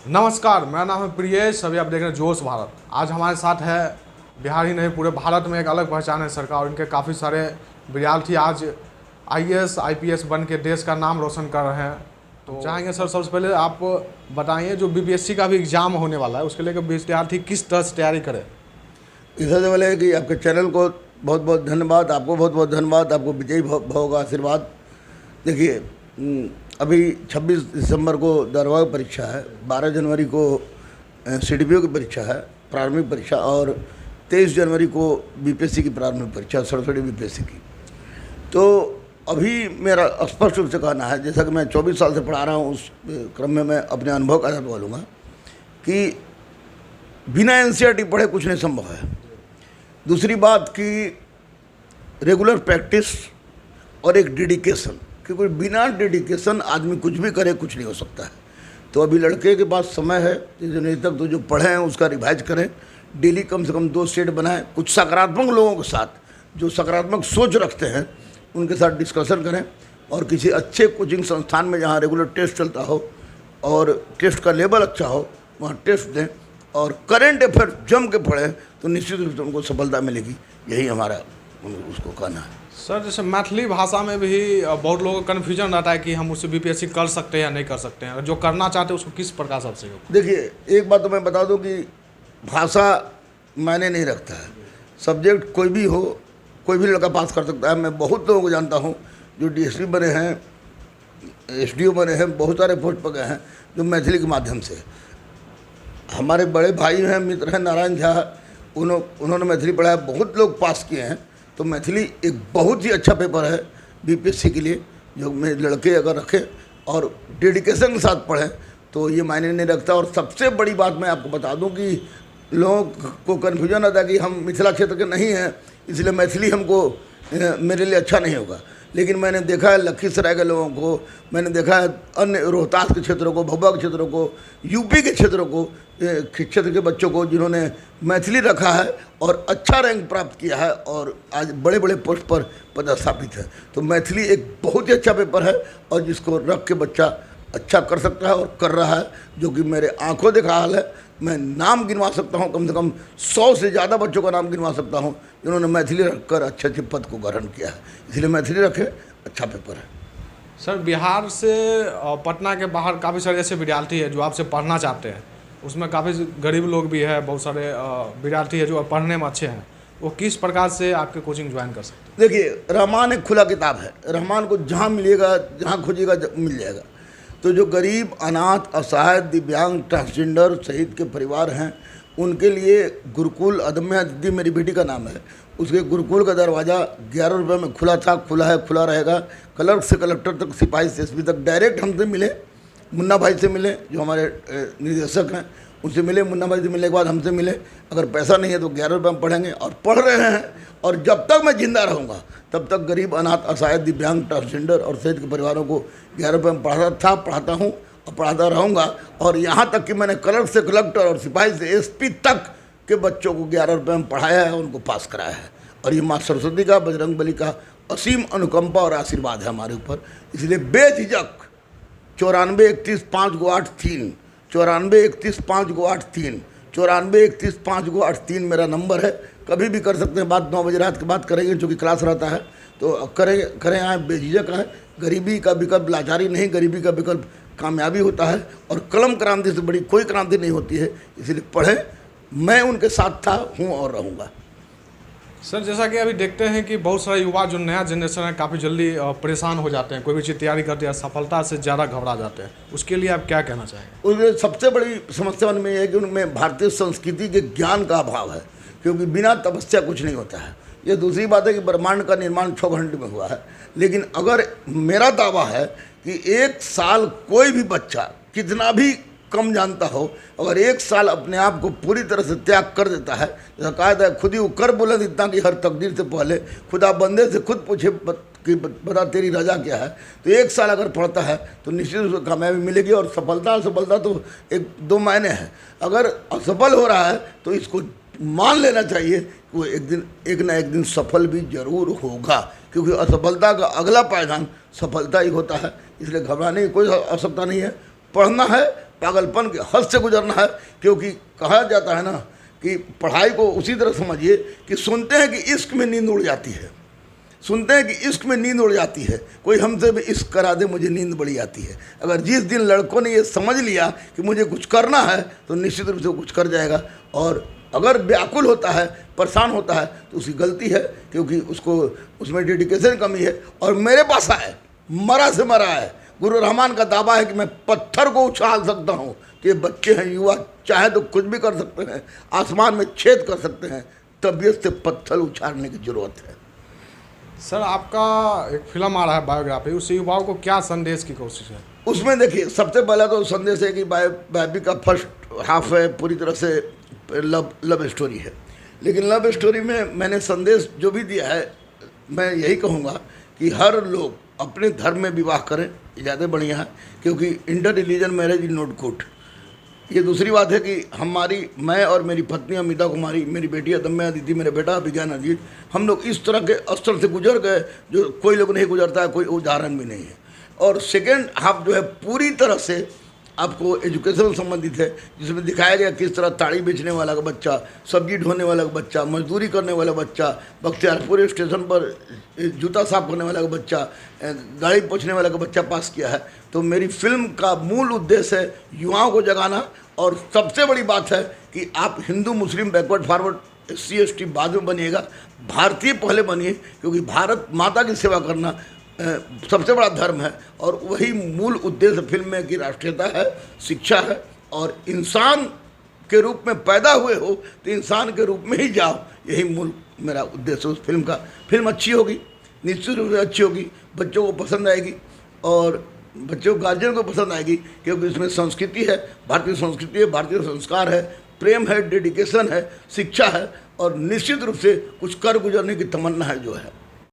नमस्कार, मेरा नाम है प्रियेश। अभी आप देख रहे हैं जोश भारत। आज हमारे साथ है बिहार ही नहीं पूरे भारत में एक अलग पहचान है सरकार और इनके काफ़ी सारे विद्यार्थी आज आईएएस आईपीएस बन के देश का नाम रोशन कर रहे हैं। तो चाहेंगे सर सबसे पहले आप बताइए जो बीपीएससी का भी एग्ज़ाम होने वाला है उसके लिए विद्यार्थी किस तरह से तैयारी करें। इससे पहले कि आपके चैनल को बहुत बहुत धन्यवाद, आपको बहुत बहुत धन्यवाद, आपको विजयी भाव का आशीर्वाद। देखिए अभी 26 दिसंबर को दरवा की परीक्षा है, 12 जनवरी को सीडीपीओ की परीक्षा है प्रारंभिक परीक्षा और 23 जनवरी को बीपीएससी की प्रारंभिक परीक्षा सरस्वती बीपीएससी की। तो अभी मेरा स्पष्ट रूप से कहना है, जैसा कि मैं 24 साल से पढ़ा रहा हूँ, उस क्रम में मैं अपने अनुभव का आधार बोलूँगा कि बिना एनसीईआरटी पढ़े कुछ नहीं संभव है। दूसरी बात कि रेगुलर प्रैक्टिस और एक डेडिकेशन, क्योंकि बिना डेडिकेशन आदमी कुछ भी करे कुछ नहीं हो सकता है। तो अभी लड़के के पास समय है, जनवरी तक तो जो पढ़े हैं उसका रिवाइज करें, डेली कम से कम 2 सेट बनाएं, कुछ सकारात्मक लोगों के साथ जो सकारात्मक सोच रखते हैं उनके साथ डिस्कशन करें और किसी अच्छे कोचिंग संस्थान में जहाँ रेगुलर टेस्ट चलता हो और टेस्ट का लेवल अच्छा हो वहाँ टेस्ट दें और करेंट अफेयर जम के पढ़ें तो निश्चित रूप से उनको सफलता मिलेगी। यही हमारा उसको कहना है। सर जैसे मैथिली भाषा में भी बहुत लोगों को कन्फ्यूजन रहता है कि हम उससे बीपीएससी कर सकते हैं या नहीं कर सकते हैं, जो करना चाहते हैं उसको किस प्रकार से सहयोग। देखिए एक बात तो मैं बता दूं कि भाषा मायने नहीं रखता है, सब्जेक्ट कोई भी हो, कोई भी लड़का पास कर सकता है। मैं बहुत लोगों को जानता हूँ जो डीएसपी बने हैं, एसडीओ बने हैं, बहुत सारे पोस्ट पर गए हैं जो मैथिली के माध्यम से। हमारे बड़े भाई हैं, मित्र हैं, नारायण झा, उन्होंने मैथिली पढ़ा है, बहुत लोग पास किए हैं। तो मैथिली एक बहुत ही अच्छा पेपर है बीपीएससी के लिए, जो मेरे लड़के अगर रखें और डेडिकेशन के साथ पढ़ें तो ये मायने नहीं रखता। और सबसे बड़ी बात मैं आपको बता दूं कि लोगों को कन्फ्यूजन आता है कि हम मिथिला क्षेत्र के नहीं हैं इसलिए मैथिली हमको मेरे लिए अच्छा नहीं होगा। लेकिन मैंने देखा है लखीसराय के लोगों को, मैंने देखा है अन्य रोहतास के क्षेत्रों को, भभुआ के क्षेत्रों को, यूपी के क्षेत्रों को, क्षेत्र के बच्चों को जिन्होंने मैथिली रखा है और अच्छा रैंक प्राप्त किया है और आज बड़े बड़े पोस्ट पर पदस्थापित है। तो मैथिली एक बहुत ही अच्छा पेपर है और जिसको रख के बच्चा अच्छा कर सकता है और कर रहा है, जो कि मेरे आंखों देखा हाल है। मैं नाम गिनवा सकता हूँ, कम से कम 100 से ज़्यादा बच्चों का नाम गिनवा सकता हूँ जिन्होंने मैथिली रखकर अच्छे अच्छे पद को ग्रहण किया है। इसलिए मैथिली रखे, अच्छा पेपर है। सर बिहार से पटना के बाहर काफ़ी सारे ऐसे विद्यार्थी हैं जो आपसे पढ़ना चाहते हैं, उसमें काफ़ी गरीब लोग भी है, बहुत सारे विद्यार्थी है जो पढ़ने में अच्छे हैं, वो किस प्रकार से आपके कोचिंग ज्वाइन कर सकते हैं। देखिए रहमान एक खुला किताब है, रहमान को जहाँ मिलेगा, जहाँ खोजिएगा मिल जाएगा। तो जो गरीब, अनाथ, असहाय, दिव्यांग, ट्रांसजेंडर सहित के परिवार हैं उनके लिए गुरुकुल अदम्य दीदी मेरी बेटी का नाम है, उसके गुरुकुल का दरवाज़ा 11 रुपये में खुला था, खुला है, खुला रहेगा। क्लर्क से कलेक्टर तक, सिपाही से एसपी तक डायरेक्ट हमसे मिले, मुन्ना भाई से मिले जो हमारे निदेशक हैं, उनसे मिले, मुन्ना भाई से मिलने के बाद हमसे मिले। अगर पैसा नहीं है तो 11 रुपये में पढ़ेंगे और पढ़ रहे हैं। और जब तक मैं जिंदा रहूँगा तब तक गरीब, अनाथ, असहाय, दिव्यांग, ट्रांसजेंडर और सहित के परिवारों को 11 रुपये में पढ़ाता था, पढ़ाता हूँ और पढ़ाता रहूँगा। और यहाँ तक कि मैंने क्लर्क से कलेक्टर और सिपाही से एसपी तक के बच्चों को 11 रुपये में पढ़ाया है, उनको पास कराया है। और ये माँ सरस्वती का, बजरंगबली का असीम अनुकंपा और आशीर्वाद है हमारे ऊपर। इसलिए बेझिझक 94 31 5 गो 8 3 94 31 5 गो 8 3 94 31 5 गो 8 3 मेरा नंबर है। कभी भी कर सकते हैं बात, 9 बजे रात की बात करेंगे, चूँकि क्लास रहता है तो करें आए, बेझिझक आए। गरीबी का विकल्प लाचारी नहीं, गरीबी का विकल्प कामयाबी होता है और कलम क्रांति से बड़ी कोई क्रांति नहीं होती है। इसलिए पढ़ें, मैं उनके साथ था, हूँ और रहूँगा। सर जैसा कि अभी देखते हैं कि बहुत सारे युवा जो नया जनरेशन है काफ़ी जल्दी परेशान हो जाते हैं, कोई भी चीज़ तैयारी करते हैं सफलता से ज़्यादा घबरा जाते हैं, उसके लिए आप क्या कहना चाहेंगे। उसमें सबसे बड़ी समस्या उनमें यह है कि उनमें भारतीय संस्कृति के ज्ञान का अभाव है, क्योंकि बिना तपस्या कुछ नहीं होता है। ये दूसरी बात है कि ब्रह्मांड का निर्माण 6 घंटे में हुआ है। लेकिन अगर मेरा दावा है कि 1 साल कोई भी बच्चा कितना भी कम जानता हो, अगर 1 साल अपने आप को पूरी तरह से त्याग कर देता है, जैसा कहा था, खुद ही वो कर बुलंद इतना कि हर तकदीर से पहले खुदा बंदे से खुद पूछे कि बता तेरी रजा क्या है। तो 1 साल अगर पढ़ता है तो निश्चित रूप से कामयाबी मिलेगी। और सफलता तो 1-2 मायने हैं। अगर असफल हो रहा है तो इसको मान लेना चाहिए कि वो एक ना एक दिन सफल भी जरूर होगा, क्योंकि असफलता का अगला पायदान सफलता ही होता है। इसलिए घबराने की कोई आवश्यकता नहीं है। पढ़ना है, पागलपन के हद से गुजरना है। क्योंकि कहा जाता है ना कि पढ़ाई को उसी तरह समझिए कि सुनते हैं कि इश्क में नींद उड़ जाती है, सुनते हैं कि इश्क में नींद उड़ जाती है, कोई हमसे भी इश्क करा दे मुझे नींद बड़ी आती है। अगर जिस दिन लड़कों ने ये समझ लिया कि मुझे कुछ करना है तो निश्चित रूप से वो कुछ कर जाएगा। और अगर व्याकुल होता है, परेशान होता है तो उसकी गलती है, क्योंकि उसको उसमें डेडिकेशन कमी है। और मेरे पास आए, मरा से मरा है। गुरु रहमान का दावा है कि मैं पत्थर को उछाल सकता हूँ कि बच्चे हैं, युवा चाहे तो कुछ भी कर सकते हैं, आसमान में छेद कर सकते हैं। तबीयत से पत्थर उछालने की जरूरत है। सर, आपका एक फिल्म आ रहा है बायोग्राफी, उससे युवाओं को क्या संदेश की कोशिश है? उसमें देखिए, सबसे पहला तो संदेश है कि बायोपिक का फर्स्ट हाफ है पूरी तरह से लव स्टोरी है, लेकिन लव स्टोरी में मैंने संदेश जो भी दिया है, मैं यही कहूँगा कि हर लोग अपने धर्म में विवाह करें, ज़्यादा बढ़िया है, क्योंकि inter religion marriage is not good. ये दूसरी बात है कि मैं और मेरी पत्नी अमिता कुमारी, मेरी बेटी अदम्या दीदी, मेरा बेटा विज्ञान अजीत, हम लोग इस तरह के स्तर से गुजर गए जो कोई लोग नहीं गुजरता है, कोई उदाहरण भी नहीं है। और सेकेंड हाफ जो है पूरी तरह से आपको एजुकेशन संबंधित है, जिसमें दिखाया गया किस तरह ताड़ी बेचने वाला का बच्चा, सब्जी ढोने वाला का बच्चा, मजदूरी करने वाला बच्चा, बख्तियारपुर स्टेशन पर जूता साफ करने वाला का बच्चा, गाड़ी पोंछने वाला का बच्चा पास किया है। तो मेरी फिल्म का मूल उद्देश्य है युवाओं को जगाना। और सबसे बड़ी बात है कि आप हिंदू मुस्लिम बैकवर्ड फॉरवर्ड SC ST बाद में बनिएगा, भारतीय पहले बनिए, क्योंकि भारत माता की सेवा करना सबसे बड़ा धर्म है। और वही मूल उद्देश्य फिल्म में कि राष्ट्रीयता है, शिक्षा है, और इंसान के रूप में पैदा हुए हो तो इंसान के रूप में ही जाओ, यही मूल मेरा उद्देश्य उस फिल्म का। फिल्म अच्छी होगी, निश्चित रूप से अच्छी होगी, बच्चों को पसंद आएगी और बच्चों गार्जियन को पसंद आएगी, क्योंकि इसमें संस्कृति है, भारतीय संस्कृति है, भारतीय संस्कार है, प्रेम है, डेडिकेशन है, शिक्षा है, और निश्चित रूप से कुछ कर गुजरने की तमन्ना है जो है।